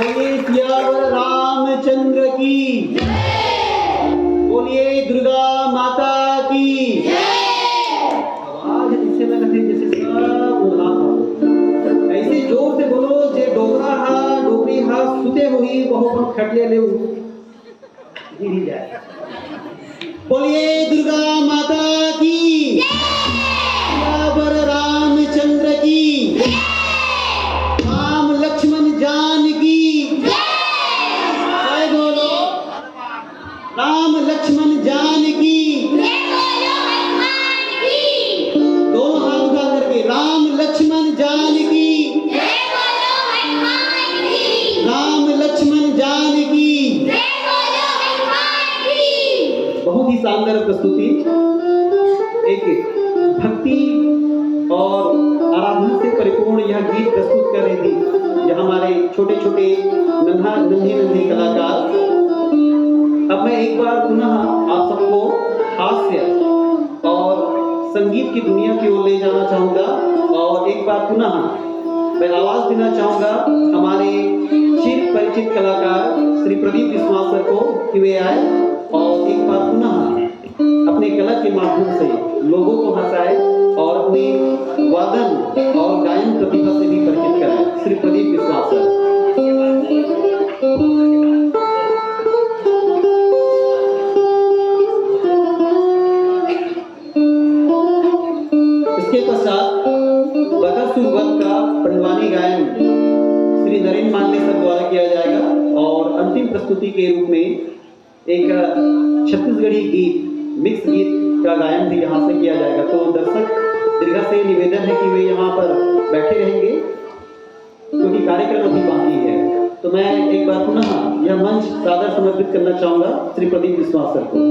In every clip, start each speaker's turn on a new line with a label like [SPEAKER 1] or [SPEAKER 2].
[SPEAKER 1] बोलिए सियावर रामचंद्र की बोलिए दुर्गा माता की आवाज इससे लगा थे जैसे सब उड़ा ऐसे जोर से बोलो जे डोगरा हा डोगरी हा सुते हुई बहुत खटिया ले गिरी जाए। बोलिए दुर्गा माता की सियावर रामचंद्र की राम लक्ष्मण जानकी जय बोलो राम लक्ष्मण जानकी दोनों हाथ उठा करके राम लक्ष्मण जानकी राम लक्ष्मण जानकी। बहुत ही शानदार प्रस्तुति, एक भक्ति और आराधना से परिपूर्ण यह गीत प्रस्तुत कर रही थी यह हमारे छोटे छोटे नन्हे कलाकार। अब मैं एक बार पुनः आप सबको हास्य और संगीत की दुनिया की ओर ले जाना चाहूँगा और एक बार पुनः मैं आवाज देना चाहूँगा हमारे चिर परिचित कलाकार श्री प्रदीप विश्वास सर को कि वे आए और एक बार पुनः अपने कला के माध्यम से लोगों को हंसाए और अपने वादन और गायन प्रतिभा से भी परिचित कराए। श्री प्रदीप विश्वास सर। इसके पश्चात बकासुर वध का पंडवानी गायन श्री नरेंद्र मांडे सर द्वारा किया जाएगा और अंतिम प्रस्तुति के रूप में एक छत्तीसगढ़ी गीत मिक्स गीत का गायन भी यहाँ से किया जाएगा। तो दर्शक दीर्घा से निवेदन है कि वे यहाँ पर बैठे रहेंगे क्योंकि कार्यक्रम अभी बाकी है। तो मैं एक बार पुनः यह मंच सादर समर्पित करना चाहूँगा श्री प्रदीप विश्वास सर को।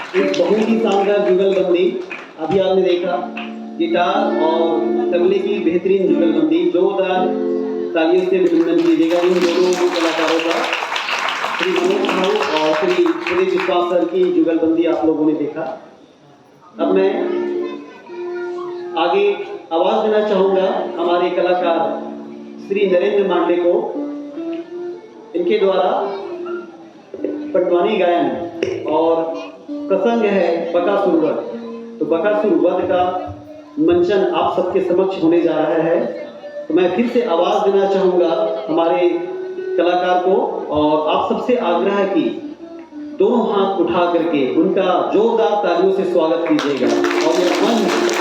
[SPEAKER 1] एक बहुत ही शानदार जुगलबंदी अभी आपने देखा, गिटार और तबले की बेहतरीन जुगलबंदी, जोरदार तालियों से अभिनंदन कीजिएगा इन दोनों कलाकारों का। श्री मनोज भाऊ और श्री सुरेश विश्वास सर की जुगलबंदी आप लोगों ने देखा। अब मैं आगे आवाज देना चाहूंगा हमारे कलाकार श्री नरेंद्र मांडे को। इनके द्वारा पटवानी गायन और प्रसंग है बकासुर वध। तो बकासुर वध का मंचन आप सबके समक्ष होने जा रहा है। तो मैं फिर से आवाज देना चाहूंगा हमारे कलाकार को और आप सबसे आग्रह की दोनों हाथ उठा करके उनका जोरदार तालियों से स्वागत कीजिएगा और यह मंच